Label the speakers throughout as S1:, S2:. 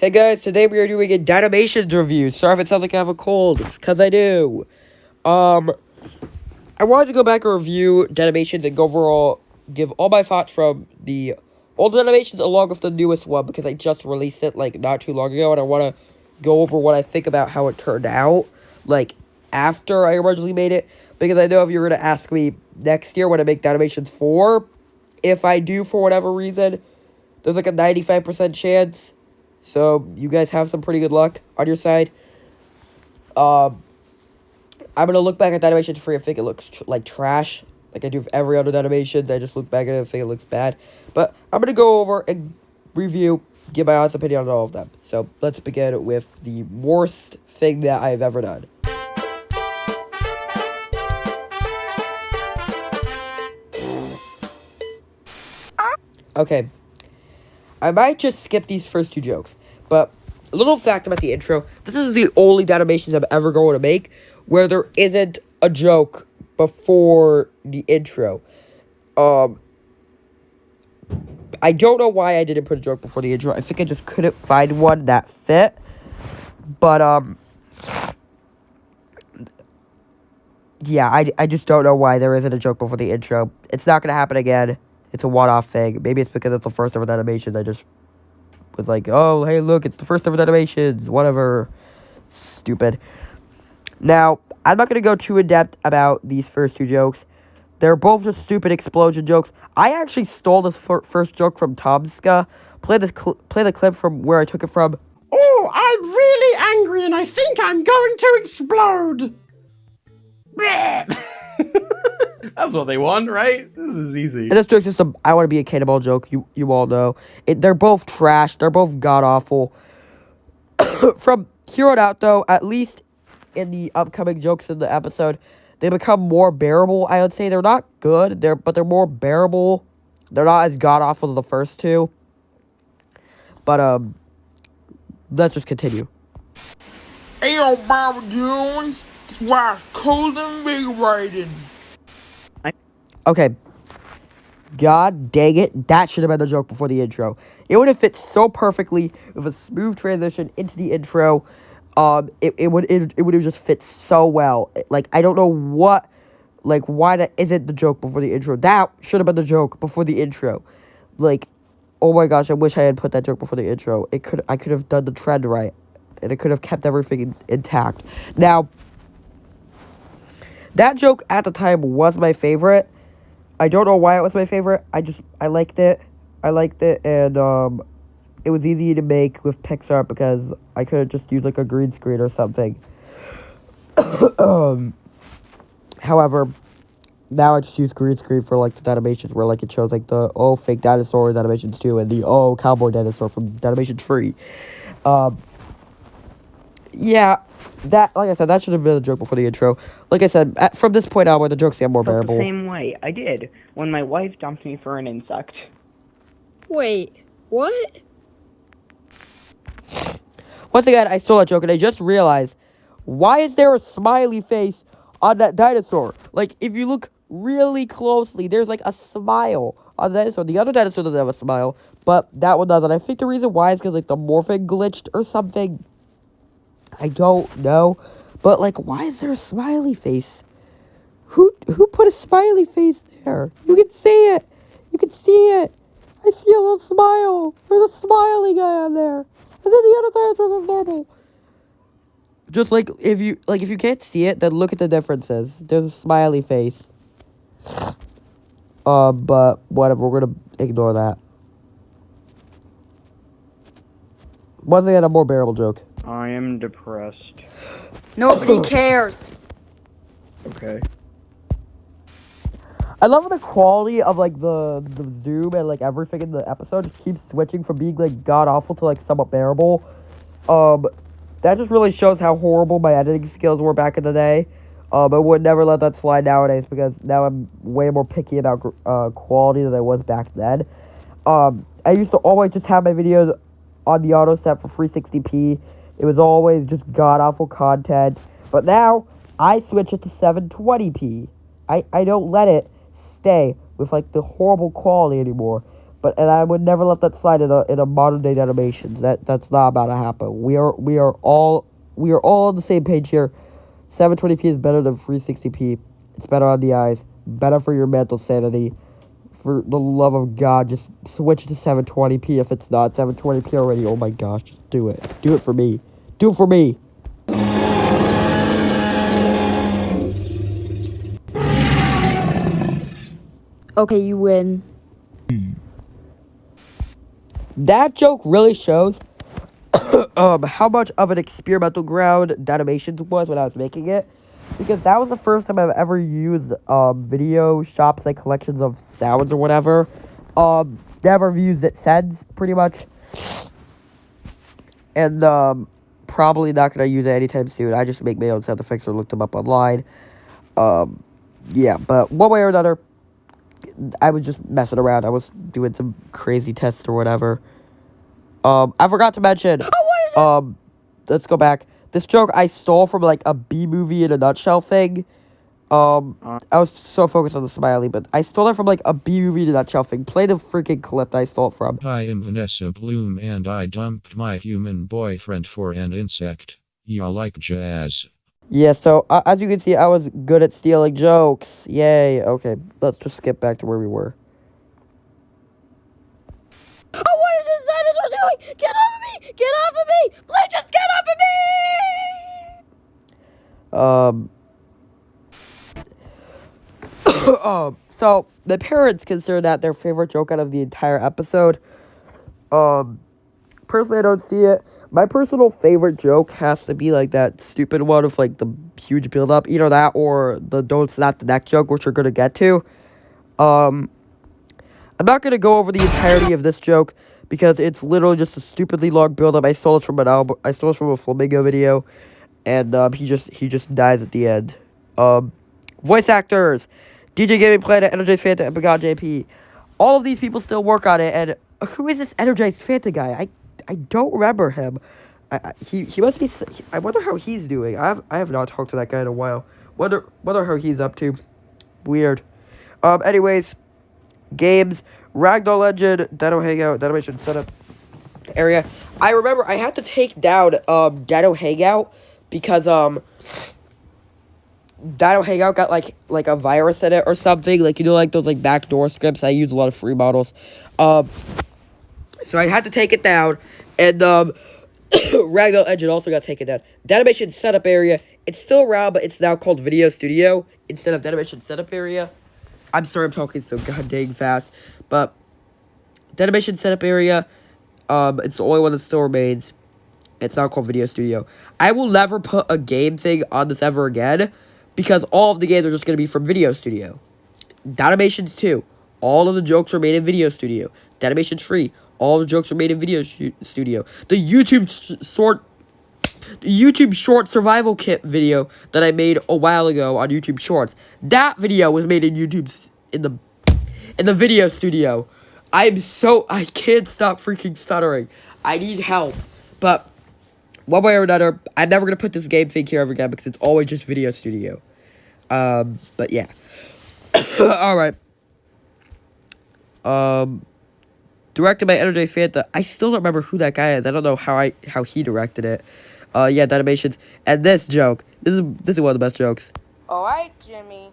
S1: Hey guys, today we are doing a dinomations review. Sorry if it sounds like I have a cold. It's because I do. I wanted to go back and review dinomations and give all my thoughts from the old dinomations along with the newest one because I just released it like not too long ago and I want to go over what I think about how it turned out like after I originally made it, because I know if you're going to ask me next year when I make dinomations 4, if I do for whatever reason, there's like a 95% chance. So, you guys have some pretty good luck on your side. I'm going to look back at Dynamations 3 and think it looks like trash. Like I do with every other Dynamations. I just look back at it and think it looks bad. But I'm going to go over and review, give my honest opinion on all of them. So, let's begin with the worst thing that I've ever done. Okay. I might just skip these first two jokes, but a little fact about the intro. This is the only dinomations I'm ever going to make where there isn't a joke before the intro. I don't know why I didn't put a joke before the intro. I think I just couldn't find one that fit. But, yeah, I just don't know why there isn't a joke before the intro. It's not going to happen again. It's a one-off thing. Maybe it's because it's the first ever animation. I just was like, oh, hey, look, it's the first ever animation. Whatever. Stupid. Now, I'm not going to go too in-depth about these first two jokes. They're both just stupid explosion jokes. I actually stole this first joke from Tomska. Play the clip from where I took it from.
S2: Oh, I'm really angry and I think I'm going to explode.
S3: That's what they want, right? This is easy.
S1: And this joke's just a I want to be a cannibal joke. You all know. They're both trash. They're both god-awful. From here on out, though, at least in the upcoming jokes in the episode, they become more bearable, I would say. They're not good, but they're more bearable. They're not as god-awful as the first two. But, let's just continue.
S4: Hey, yo, Bob Jones. That's why it's cold and invigorating.
S1: Okay. God dang it. That should have been the joke before the intro. It would have fit so perfectly with a smooth transition into the intro. It would have just fit so well. Like, I don't know what, like, why that isn't the joke before the intro. That should have been the joke before the intro. Like, oh my gosh, I wish I had put that joke before the intro. I could have done the trend right. And it could have kept everything intact. Now, that joke at the time was my favorite. I don't know why it was my favorite. I liked it. And, it was easy to make with Pixar because I could just use, like, a green screen or something. However, now I just use green screen for, like, the animations where, like, it shows, like, the, oh, fake dinosaur in Animations 2 and the, oh, cowboy dinosaur from Animation 3. Yeah, that, like I said, that should have been a joke before the intro. Like I said, from this point onward, the jokes get more bearable.
S5: The same way. I did. When my wife dumped me for an insect.
S6: Wait, what?
S1: Once again, I stole that joke, and I just realized, why is there a smiley face on that dinosaur? Like, if you look really closely, there's, like, a smile on the dinosaur. The other dinosaur doesn't have a smile, but that one does. And I think the reason why is because, like, the morphing glitched or something. I don't know. But, like, why is there a smiley face? Who put a smiley face there? You can see it. You can see it. I see a little smile. There's a smiley guy on there. And then the other dinosaurs are normal. Just like if you can't see it, then look at the differences. There's a smiley face. But whatever, we're gonna ignore that. Once again, a more bearable joke.
S5: I am depressed.
S6: Nobody cares.
S5: Okay.
S1: I love the quality of, like, the zoom and, like, everything in the episode just keeps switching from being, like, god-awful to, like, somewhat bearable. That just really shows how horrible my editing skills were back in the day. I would never let that slide nowadays because now I'm way more picky about quality than I was back then. I used to always just have my videos on the auto set for 360p. It was always just god-awful content. But now, I switch it to 720p. I don't let it stay with, like, the horrible quality anymore. and I would never let that slide in a modern day animation. That's not about to happen. We are all on the same page here. 720p is better than 360p. It's better on the eyes, better for your mental sanity. For the love of God, just switch to 720p if it's not 720p already. Oh my gosh, just do it. Do it for me. Do it for me.
S6: Okay, you win.
S1: That joke really shows how much of an experimental ground Dinomations was when I was making it. Because that was the first time I've ever used video shops, like collections of sounds or whatever. Never used it since, pretty much. And probably not gonna use it anytime soon. I just make my own sound effects or look them up online. Yeah, but one way or another, I was just messing around. I was doing some crazy tests or whatever. I forgot to mention. Let's go back. This joke I stole from like a B movie in a nutshell thing. I was so focused on the smiley, but I stole it from like a B movie in a nutshell thing. Play the freaking clip that I stole it from.
S7: I am Vanessa Bloom and I dumped my human boyfriend for an insect. Y'all like jazz?
S1: Yeah, so as you can see, I was good at stealing jokes. Yay. Okay, let's just skip back to where we were.
S6: Oh, what is this dinosaur doing? Get off of me! Get off of me! Please just get off of me!
S1: So the parents consider that their favorite joke out of the entire episode. Personally, I don't see it. My personal favorite joke has to be like that stupid one of like the huge build-up. Either that or the don't snap the neck joke, which we're gonna get to. I'm not gonna go over the entirety of this joke because it's literally just a stupidly long build-up. I stole it from an album. I stole it from a Flamingo video, and he just dies at the end. Voice actors: DJ Gaming Planet, Energized Fanta, and Begon JP. All of these people still work on it. And who is this Energized Fanta guy? I don't remember him. He must be. I wonder how he's doing. I have not talked to that guy in a while. Wonder how he's up to. Weird. Anyways, games, Ragdoll Legend, Dino Hangout, Dinimation Setup Area. I remember I had to take down Dino Hangout because Dino Hangout got like a virus in it or something. Like, you know, like those like backdoor scripts. I use a lot of free models. So I had to take it down, and Ragdoll Legend also got taken down. Dinimation Setup Area, it's still around, but it's now called Video Studio instead of Dinimation Setup Area. I'm sorry I'm talking so goddamn fast, but Dinimation Setup Area, it's the only one that still remains. It's now called Video Studio. I will never put a game thing on this ever again, because all of the games are just going to be from Video Studio. Dinomations 2, all of the jokes were made in Video Studio. Dinomations 3, all the jokes were made in Video Studio. The YouTube short survival kit video that I made a while ago on YouTube Shorts, that video was made in in the Video Studio. I can't stop freaking stuttering. I need help. But one way or another, I'm never gonna put this game thing here ever again because it's always just Video Studio. But yeah. Alright. Directed by Energized Fanta. I still don't remember who that guy is. I don't know how he directed it. Yeah, Dinomations. And this joke. This is one of the best jokes.
S8: Alright, Jimmy.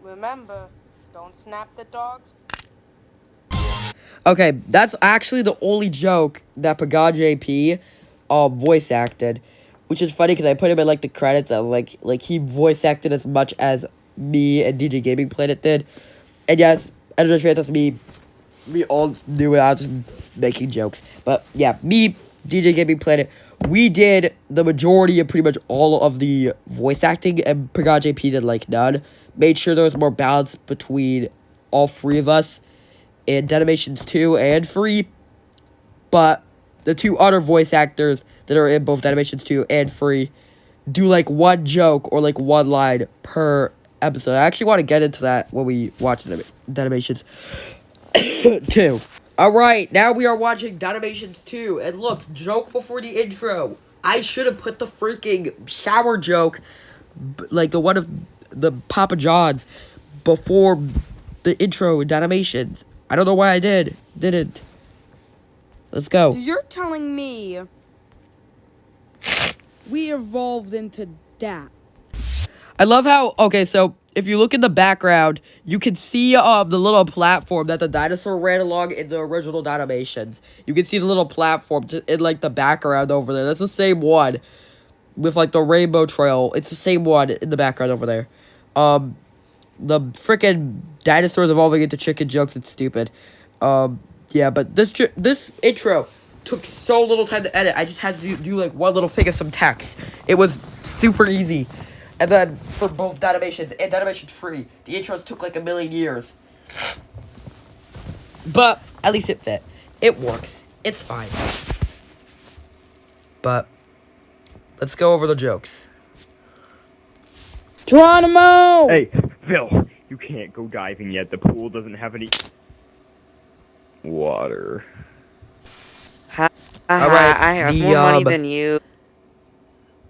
S8: Remember, don't snap the dogs.
S1: Okay, that's actually the only joke that Pagan JP voice acted. Which is funny because I put him in like the credits of like he voice acted as much as me and DJ Gaming Planet did. And yes, Energized Fanta's me. We all knew it. I was just making jokes. But yeah, me, DJ Gaming Planet, we did the majority of pretty much all of the voice acting, and Pagan JP did like none. Made sure there was more balance between all three of us in Dinomations 2 and 3. But the two other voice actors that are in both Dinomations 2 and 3 do like one joke or like one line per episode. I actually want to get into that when we watch Dinomations 2. Alright, now we are watching Dinomations 2. And look, joke before the intro. I should have put the freaking shower joke, like the one of the Papa John's, before the intro in Dinomations. I don't know why I didn't. Let's go.
S6: So you're telling me we evolved into that?
S1: I love how, okay, so if you look in the background, you can see the little platform that the dinosaur ran along in the original Dinomations. You can see the little platform in, like, the background over there. That's the same one with, like, the rainbow trail. It's the same one in the background over there. The freaking dinosaurs evolving into chicken jokes, it's stupid. Yeah, but this intro took so little time to edit. I just had to do like, one little thing of some text. It was super easy. And then, for both Dinomations and Dinomations Free, the intros took like a million years. But, at least it fit. It works. It's fine. But, let's go over the jokes.
S6: Geronimo!
S5: Hey, Phil, you can't go diving yet. The pool doesn't have any water.
S1: Alright,
S9: I have more money than you.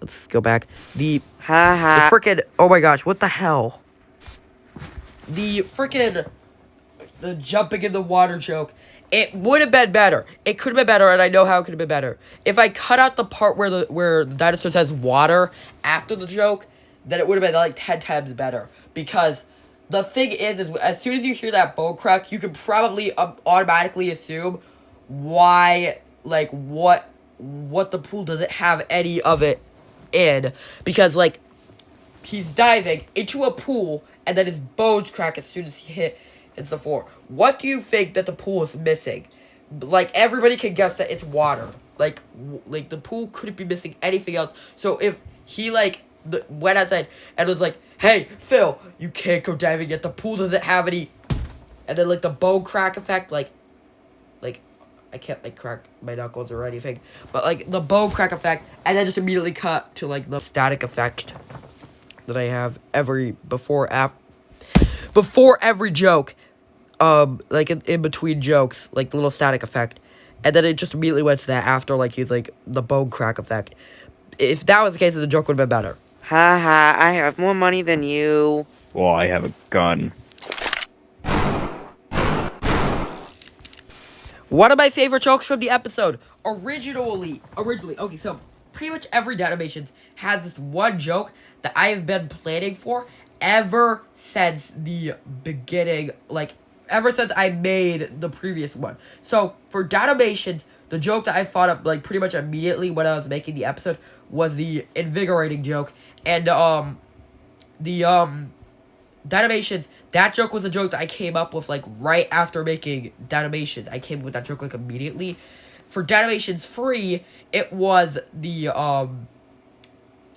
S1: Let's go back. The frickin', oh my gosh, what the hell? The jumping in the water joke. It would have been better. It could have been better, and I know how it could have been better. If I cut out the part where the dinosaur says water after the joke, then it would have been like 10 times better. Because the thing is as soon as you hear that bone crack, you can probably automatically assume why, like, what the pool doesn't have any of it in. Because, like, he's diving into a pool, and then his bones crack as soon as he hits the floor. What do you think that the pool is missing? Like, everybody can guess that it's water. Like the pool couldn't be missing anything else. So if he, like, went outside and was like, hey, Phil, you can't go diving yet. The pool doesn't have any. And then, like, the bone crack effect, like, I can't, like, crack my knuckles or anything. But, like, the bone crack effect, and then just immediately cut to, like, the static effect that I have before every joke. Like, in between jokes, like, the little static effect. And then it just immediately went to that after, like, he's, like, the bone crack effect. If that was the case, then the joke would have been better.
S9: Haha, I have more money than you.
S5: Well, I have a gun.
S1: One of my favorite jokes from the episode, originally, okay, so pretty much every Dinomations has this one joke that I have been planning for ever since the beginning, like, ever since I made the previous one. So, for Dinomations, the joke that I thought of, like, pretty much immediately when I was making the episode was the invigorating joke, and, Dinomations, that joke was a joke that I came up with, like, right after making Dinomations. I came up with that joke, like, immediately. For Dinomations Free, it was the,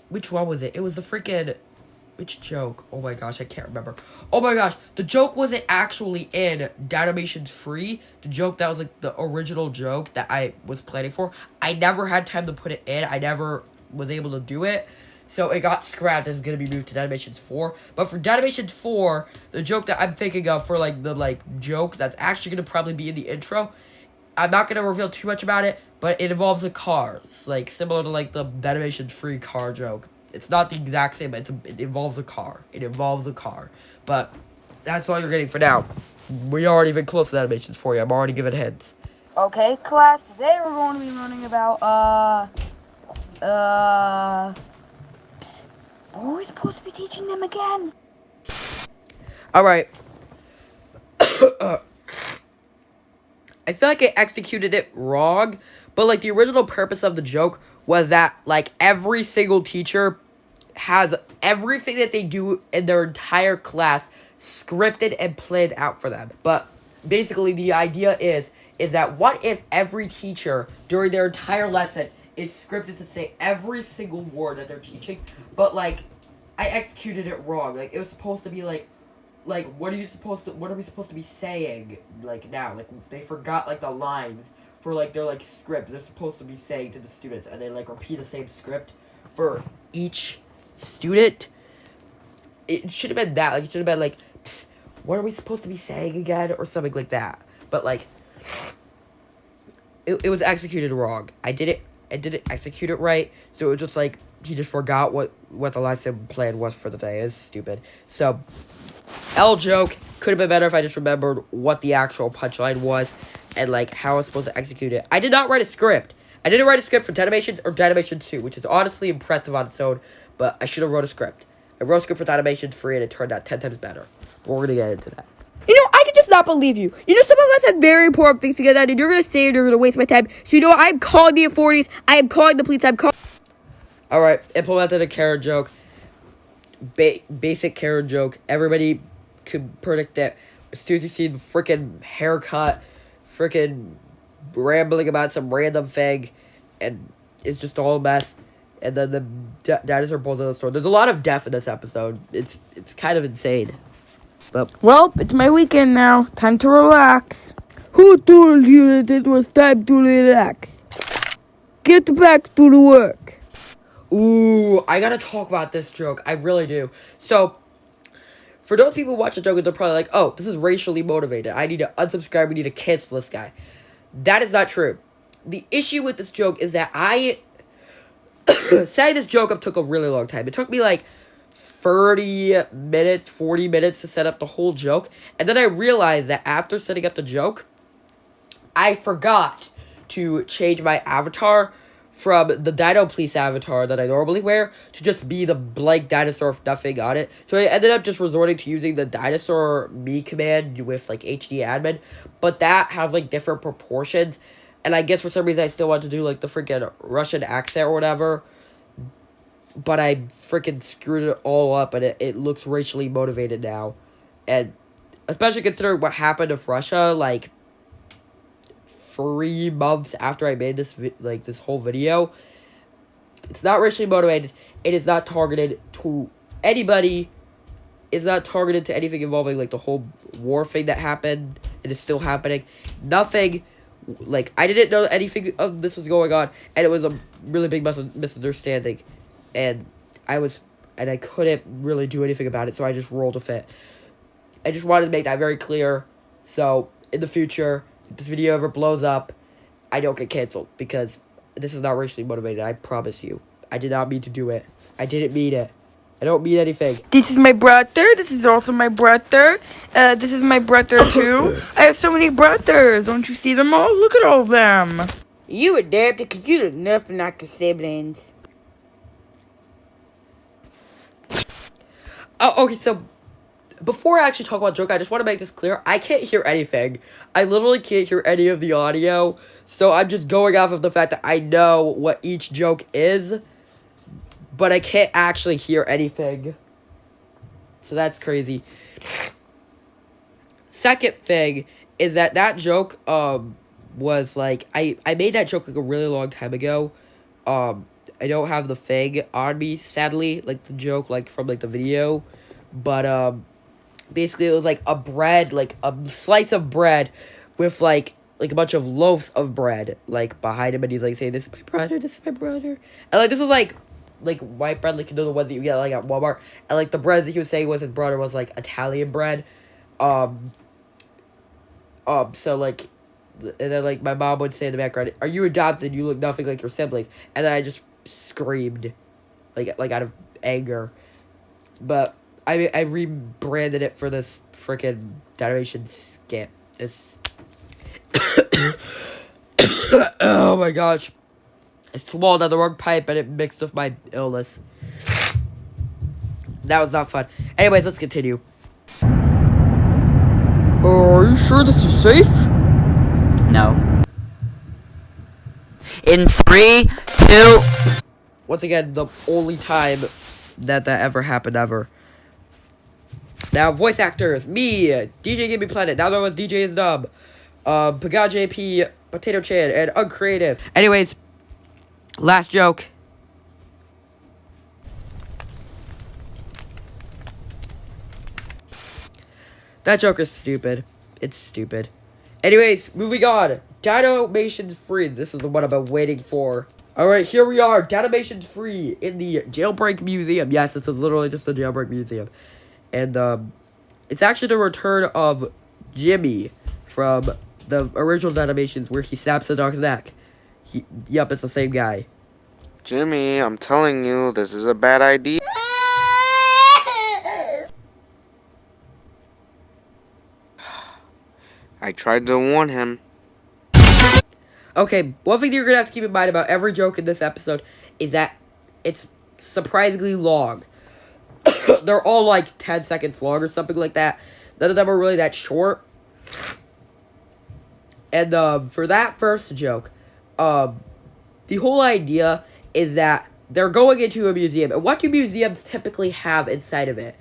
S1: which one was it? It was the freaking, which joke? Oh my gosh, I can't remember. Oh my gosh, the joke wasn't actually in Dinomations Free. The joke that was, like, the original joke that I was planning for. I never had time to put it in. I never was able to do it. So it got scrapped. It's going to be moved to Dinomations 4. But for Dinomations 4, the joke that I'm thinking of for, like, the, like, joke that's actually going to probably be in the intro, I'm not going to reveal too much about it, but it involves the cars. Like, similar to, like, the Dinomations Free car joke. It's not the exact same, but it involves a car. It involves a car. But that's all you're getting for now. We aren't even close to Dinomations 4 yet. I'm already giving hints.
S6: Okay, class, today we're going to be learning about, what are we supposed to be teaching them again?
S1: Alright. I feel like I executed it wrong, but, like, the original purpose of the joke was that, like, every single teacher has everything that they do in their entire class scripted and planned out for them. But basically the idea is that what if every teacher during their entire lesson is scripted to say every single word that they're teaching, but, like, I executed it wrong. Like, it was supposed to be like, what are we supposed to be saying, like, now? Like, they forgot, like, the lines for, like, their, like, script they're supposed to be saying to the students, and they, like, repeat the same script for each student. It should have been that. Like, it should have been, like, what are we supposed to be saying again? Or something like that. But, like, it was executed wrong. I didn't execute it right, so it was just, like, he just forgot what the lesson plan was for the day. It's stupid. So, L joke could have been better if I just remembered what the actual punchline was and like how I was supposed to execute it. I did not write a script. I didn't write a script for Dinomations or Dinomations 2, which is honestly impressive on its own, but I should have wrote a script. I wrote a script for Dinomations 3 and it turned out 10 times better. We're gonna get into that.
S6: You know, I could just not believe you. You know, some of us have very important things to get done, and you're gonna stay and you're gonna waste my time. So you know what? I'm calling the authorities. I am calling the police. I'm calling.
S1: Alright, implemented a Karen joke. Basic Karen joke. Everybody could predict that as soon as you see the freaking haircut, freaking rambling about some random thing, and it's just all a mess. And then the dinosaur pulls out the store. There's a lot of death in this episode. It's kind of insane. But
S6: Well, it's my weekend now. Time to relax. Who told you that it was time to relax? Get back to the work.
S1: ooh, I gotta talk about this joke. I really do. So, for those people who watch the joke, they're probably like, oh, this is racially motivated. I need to unsubscribe. We need to cancel this guy. That is not true. The issue with this joke is that I setting this joke up took a really long time. It took me like 30 minutes, 40 minutes to set up the whole joke. And then I realized that after setting up the joke, I forgot to change my avatar from the Dino Police avatar that I normally wear to just be the blank dinosaur with nothing on it. So I ended up just resorting to using the dinosaur me command with like HD admin. But that has like different proportions. And I guess for some reason I still want to do like the freaking Russian accent or whatever. But I freaking screwed it all up and it looks racially motivated now. And especially considering what happened with Russia like 3 months after I made this this whole video. It's not racially motivated. It is not targeted to anybody. It's not targeted to anything involving like the whole war thing that happened. It is still happening. Nothing. Like, I didn't know anything of this was going on, and it was a really big misunderstanding, and I couldn't really do anything about it, so I just rolled with it. I just wanted to make that very clear, so in the future, if this video ever blows up, I don't get canceled, because this is not racially motivated, I promise you. I did not mean to do it. I didn't mean it. I don't mean anything.
S6: This is my brother. This is also my brother. This is my brother too. I have so many brothers. Don't you see them all? Look at all of them. You adapted because you look nothing like your siblings.
S1: Oh, okay, so before I actually talk about joke, I just want to make this clear. I can't hear anything. I literally can't hear any of the audio. So I'm just going off of the fact that I know what each joke is, but I can't actually hear anything. So that's crazy. Second thing is that joke was like I made that joke like a really long time ago. I don't have the thing on me, sadly, like the joke like from like the video, but basically it was like a bread, like a slice of bread with like a bunch of loaves of bread like behind him, and he's like saying, "This is my brother, this is my brother," and like this is like white bread, like, you know, the ones that you get like at Walmart, and like the bread that he was saying was his brother was like Italian bread. So like, and then like my mom would say in the background, "Are you adopted? You look nothing like your siblings." And then I just screamed like out of anger. But I rebranded it for this freaking Dinomations skit. It's oh my gosh. I swallowed down the wrong pipe and it mixed with my illness. That was not fun. Anyways, let's continue.
S6: Are you sure this is safe?
S10: No. In 3, 2...
S1: Once again, the only time that ever happened ever. Now, voice actors. Me, DJ Gaming Planet. Now known as DJ is Dumb. Paga JP, Potato Chan, and Uncreative. Anyways, last joke. That joke is stupid. It's stupid. Anyways, moving on. Dinomations Free. This is the one I've been waiting for. Alright, here we are. Dinomations Free in the Jailbreak Museum. Yes, this is literally just the Jailbreak Museum. And, it's actually the return of Jimmy from the original Dinomations where he snaps the dog's neck. Yep, it's the same guy.
S9: Jimmy, I'm telling you, this is a bad idea. I tried to warn him.
S1: Okay, one thing you're gonna have to keep in mind about every joke in this episode is that it's surprisingly long. They're all like 10 seconds long or something like that. None of them are really that short. And for that first joke, the whole idea is that they're going into a museum. And what do museums typically have inside of it?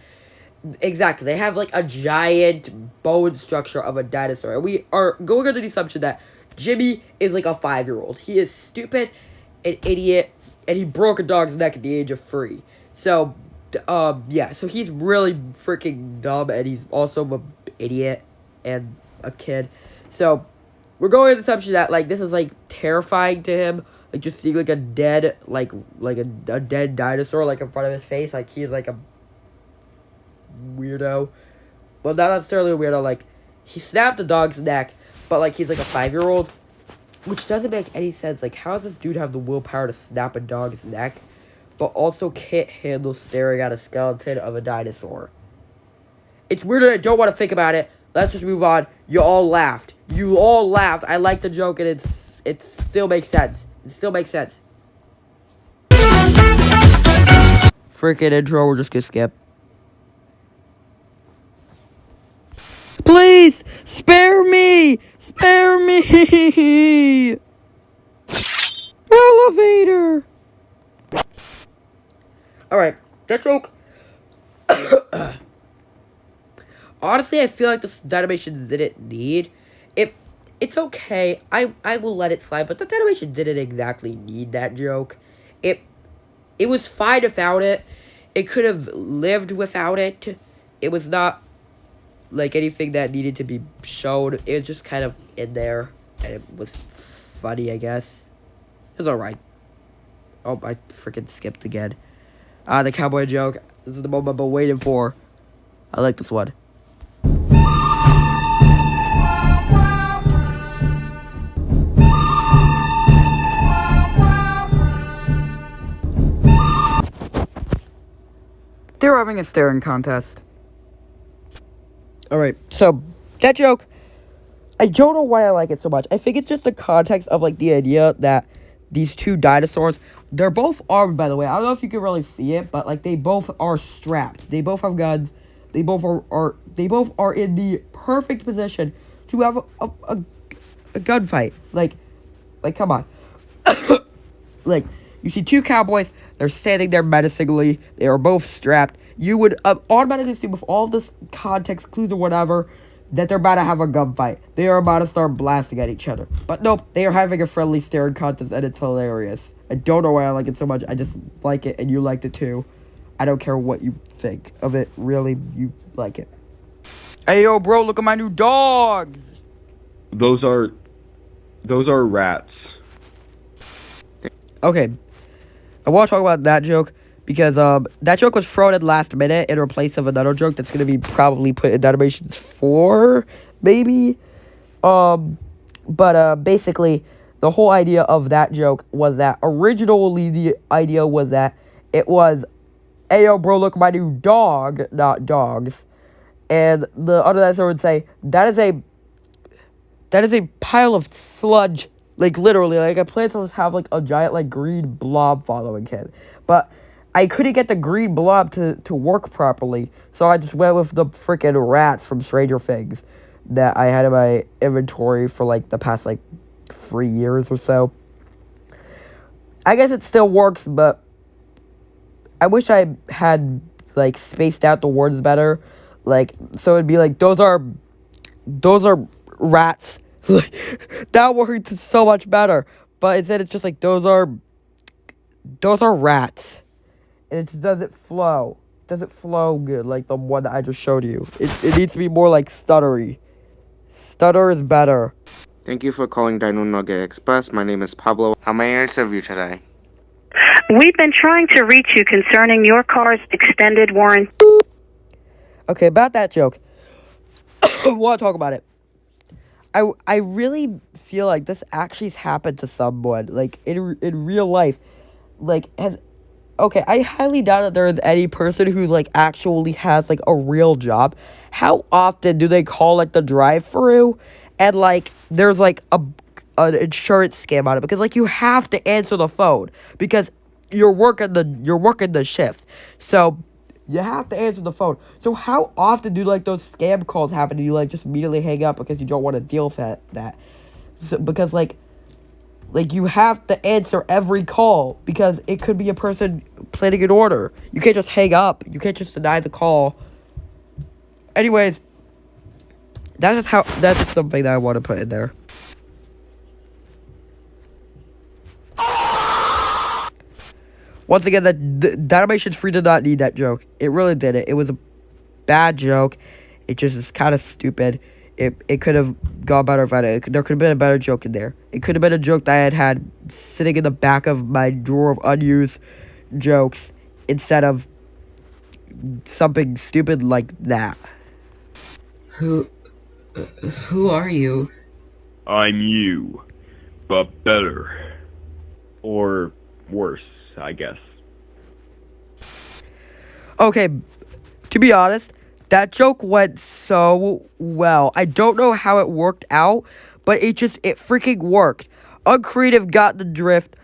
S1: Exactly, they have like a giant bone structure of a dinosaur. And we are going under the assumption that Jimmy is like a 5-year-old. He is stupid, an idiot, and he broke a dog's neck at the age of 3. So, yeah, so he's really freaking dumb, and he's also an idiot and a kid. So, we're going with the assumption that, like, this is, like, terrifying to him. Like, just seeing, like, a dead, like a dead dinosaur, like, in front of his face. Like, he's, like, a weirdo. Well, not necessarily a weirdo, like, he snapped the dog's neck, but, like, he's, like, a 5-year-old. Which doesn't make any sense. Like, how does this dude have the willpower to snap a dog's neck, but also can't handle staring at a skeleton of a dinosaur? It's weird, and I don't want to think about it. Let's just move on. You all laughed. You all laughed. I like the joke, and it still makes sense. It still makes sense. Freaking intro, we're just gonna skip. Please, spare me! Spare me! Elevator! Alright, that joke. Honestly, I feel like this animation didn't need. It's okay. I will let it slide, but the animation didn't exactly need that joke. It was fine without it. It could have lived without it. It was not like anything that needed to be shown. It was just kind of in there, and it was funny, I guess. It was alright. Oh, I freaking skipped again. The cowboy joke. This is the moment I've been waiting for. I like this one. They're having a staring contest. Alright, so, that joke, I don't know why I like it so much. I think it's just the context of, like, the idea that these two dinosaurs, they're both armed, by the way. I don't know if you can really see it, but, like, they both are strapped. They both have guns. They both are in the perfect position to have a gunfight. Like, come on. Like, you see two cowboys, they're standing there menacingly, they are both strapped. You would automatically assume with all this context, clues or whatever, that they're about to have a gunfight. They are about to start blasting at each other. But nope, they are having a friendly staring contest, and it's hilarious. I don't know why I like it so much, I just like it, and you liked it too. I don't care what you think of it, really, you like it. Hey yo bro, look at my new dogs!
S11: Those are rats.
S1: Okay, I want to talk about that joke because that joke was thrown in last minute in place of another joke that's going to be probably put in animations 4, maybe. But basically, the whole idea of that joke was that originally the idea was that it was, hey yo bro, look at my new dog, not dogs. And the other dinosaur would say, that is a pile of sludge. Like, literally, like, I planned to just have, like, a giant, like, green blob following him. But I couldn't get the green blob to work properly. So I just went with the freaking rats from Stranger Things that I had in my inventory for, like, the past, like, 3 years or so. I guess it still works, but I wish I had, like, spaced out the words better. Like, so it'd be like, those are rats. That worked so much better. But instead it's just like, those are rats. And it just doesn't flow. It doesn't flow good like the one that I just showed you. It needs to be more like stuttery. Stutter is better.
S9: Thank you for calling Dino Nugget Express. My name is Pablo. How may I serve you today?
S12: We've been trying to reach you concerning your car's extended warranty.
S1: Okay, about that joke. I want to talk about it. I really feel like this actually has happened to someone, like, in real life. Like, I highly doubt that there is any person who, like, actually has, like, a real job. How often do they call, like, the drive-thru and like there's like an insurance scam on it, because like you have to answer the phone because you're working the shift, so you have to answer the phone. So how often do like those scam calls happen and you like just immediately hang up because you don't want to deal with that? So, because like you have to answer every call because it could be a person planning an order. You can't just hang up. You can't just deny the call. Anyways, that's just something that I want to put in there. Once again, the Dinomations Free did not need that joke. It really didn't. It was a bad joke. It just is kind of stupid. It could have gone better if there could have been a better joke in there. It could have been a joke that I had sitting in the back of my drawer of unused jokes instead of something stupid like that.
S13: Who are you?
S11: I'm you, but better. Or worse, I guess.
S1: Okay, to be honest, that joke went so well. I don't know how it worked out, but it freaking worked. Uncreative got the drift.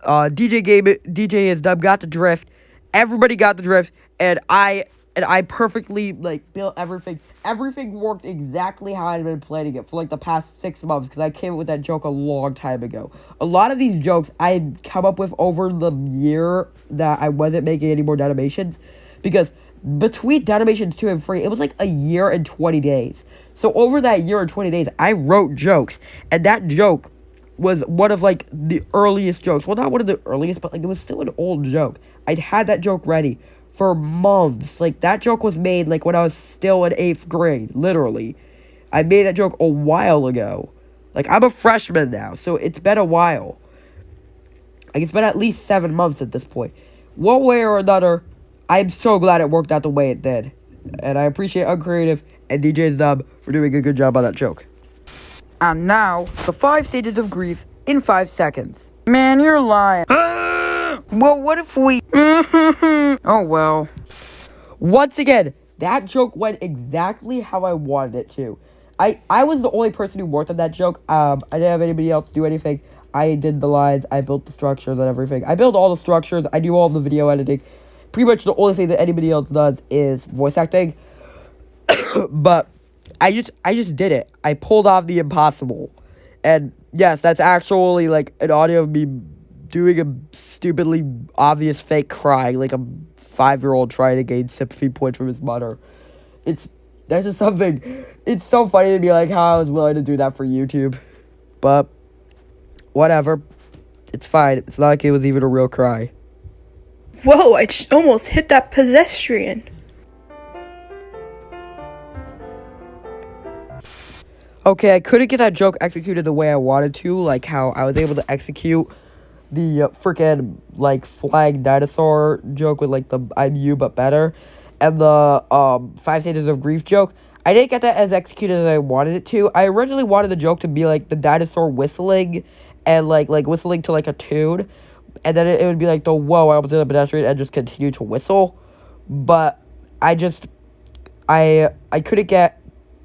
S1: DJ is dumb got the drift. Everybody got the drift, and I perfectly like built everything. Everything worked exactly how I'd been planning it for like the past 6 months, because I came up with that joke a long time ago. A lot of these jokes I had come up with over the year that I wasn't making any more Dinomations, because between Dinomations 2 and 3, it was like a year and 20 days. So over that year and 20 days, I wrote jokes, and that joke was one of like the earliest jokes. Well, not one of the earliest, but like it was still an old joke. I'd had that joke ready for months. Like that joke was made like when I was still in 8th grade, literally. I made that joke a while ago. Like I'm a freshman now, so it's been a while. Like it's been at least 7 months at this point. One way or another, I'm so glad it worked out the way it did. And I appreciate Uncreative and DJ Zub for doing a good job on that joke.
S6: And now, the 5 stages of grief in 5 seconds. Man, you're lying. Well, what if we... Oh, well.
S1: Once again, that joke went exactly how I wanted it to. I was the only person who worked on that joke. I didn't have anybody else do anything. I did the lines, I built the structures and everything. I built all the structures, I do all the video editing. Pretty much the only thing that anybody else does is voice acting. But I just did it. I pulled off the impossible. And yes, that's actually like an audio of me doing a stupidly obvious fake crying, like a 5-year-old trying to gain sympathy points from his mother. That's just something. It's so funny to me, like how I was willing to do that for YouTube. But whatever. It's fine. It's not like it was even a real cry.
S14: Whoa, I almost hit that pedestrian.
S1: Okay, I couldn't get that joke executed the way I wanted to, like how I was able to execute the freaking, like, flying dinosaur joke with, like, the I'm you but better, and the 5 stages of grief joke. I didn't get that as executed as I wanted it to. I originally wanted the joke to be, like, the dinosaur whistling, and, like whistling to, like, a tune, and then it would be, like, the whoa, I almost hit a pedestrian, and just continue to whistle, but I couldn't get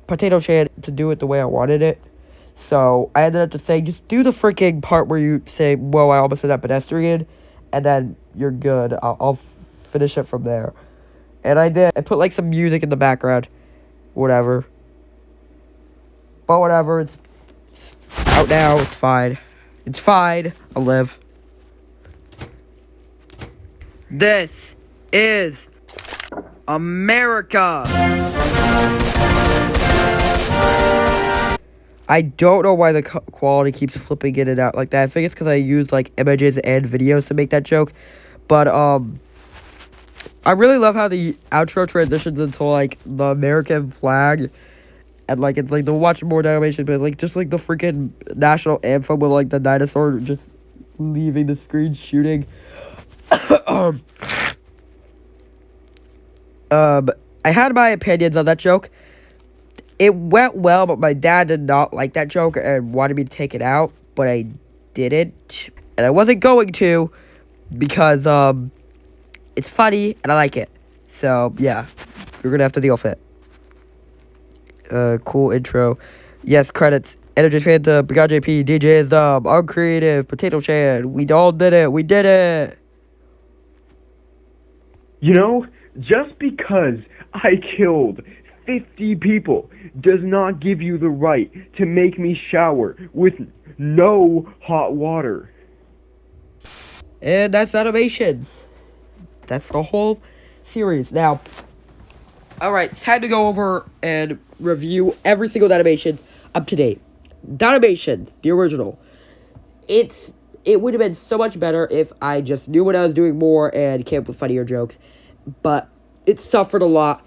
S1: Potato Chan to do it the way I wanted it. So I ended up just saying, just do the freaking part where you say, whoa, I almost hit that pedestrian, and then you're good. I'll finish it from there. And I did. I put like some music in the background. Whatever. But whatever, it's out now, it's fine. It's fine. I'll live.
S6: This is America.
S1: I don't know why the quality keeps flipping in and out like that. I think it's because I use like images and videos to make that joke. But I really love how the outro transitions into like the American flag, and like it's like the watch more animation, but like just like the freaking national anthem with like the dinosaur just leaving the screen shooting. I had my opinions on that joke. It went well, but my dad did not like that joke and wanted me to take it out, but I didn't. And I wasn't going to because it's funny and I like it. So, yeah, you're going to have to deal with it. Cool intro. Yes, credits. Energy Phantom, Begot JP, DJ is Uncreative, Potato Chan. We all did it. We did it.
S11: You know, just because I killed 50 people does not give you the right to make me shower with no hot water.
S1: And that's animations. That's the whole series. Now, alright, it's time to go over and review every single Dinomations up to date. Dinomations, the original. It would have been so much better if I just knew what I was doing more and came up with funnier jokes. But it suffered a lot.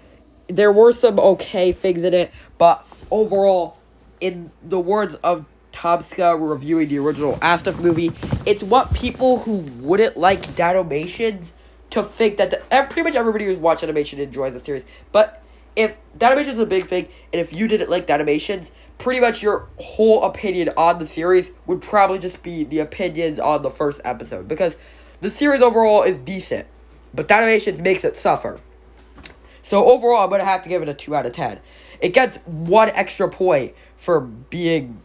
S1: There were some okay things in it, but overall, in the words of Tomska reviewing the original Astaf movie, it's what people who wouldn't like Dinomations to think that pretty much everybody who's watched animation enjoys the series. But if Dinomations is a big thing, and if you didn't like Dinomations, pretty much your whole opinion on the series would probably just be the opinions on the first episode. Because the series overall is decent, but Dinomations makes it suffer. So overall, I'm going to have to give it a 2 out of 10. It gets 1 extra point for being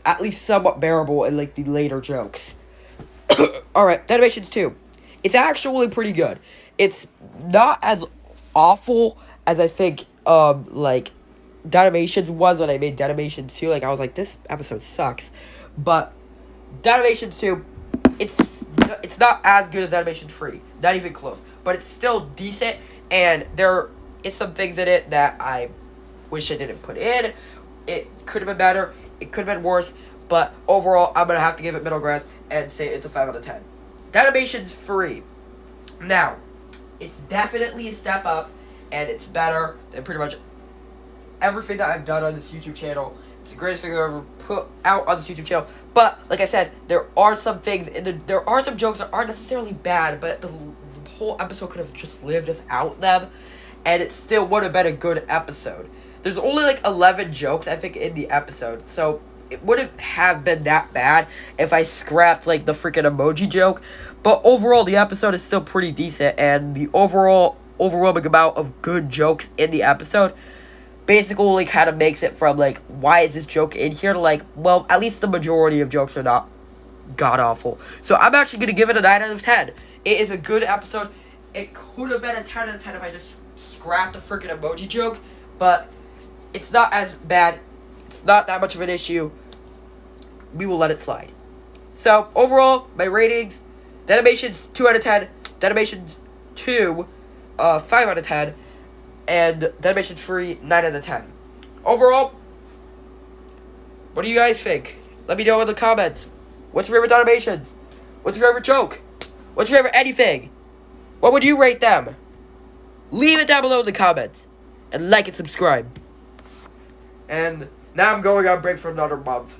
S1: at least somewhat bearable in, like, the later jokes. Alright, Dinomations 2. It's actually pretty good. It's not as awful as I think, like, Dinomations was when I made Dinomations 2. Like, I was like, this episode sucks. But Dinomations 2, it's not as good as Dinomations 3. Not even close. But it's still decent, and there is some things in it that I wish I didn't put in. It could have been better. It could have been worse. But overall, I'm going to have to give it middle ground and say it's a 5 out of 10. Dinomations 3. Now, it's definitely a step up, and it's better than pretty much everything that I've done on this YouTube channel. It's the greatest thing I've ever put out on this YouTube channel. But, like I said, there are some things, there are some jokes that aren't necessarily bad, but the whole episode could have just lived without them, and it still would have been a good episode. There's only like 11 jokes, I think, in the episode, so it wouldn't have been that bad if I scrapped, like, the freaking emoji joke. But overall, the episode is still pretty decent, and the overwhelming amount of good jokes in the episode basically kind of makes it from, like, why is this joke in here, to, like, well, at least the majority of jokes are not god-awful. So I'm actually going to give it a 9 out of 10. It is a good episode. It could have been a 10 out of 10 if I just scrapped the freaking emoji joke, but it's not as bad. It's not that much of an issue. We will let it slide. So, overall, my ratings, Dinomations 2 out of 10, Dinomations 2, 5 out of 10, and Dinomations 3, 9 out of 10. Overall, what do you guys think? Let me know in the comments. What's your favorite Dinomations? What's your favorite joke? What's your favorite anything? What would you rate them? Leave it down below in the comments. And like and subscribe. And now I'm going on break for another month.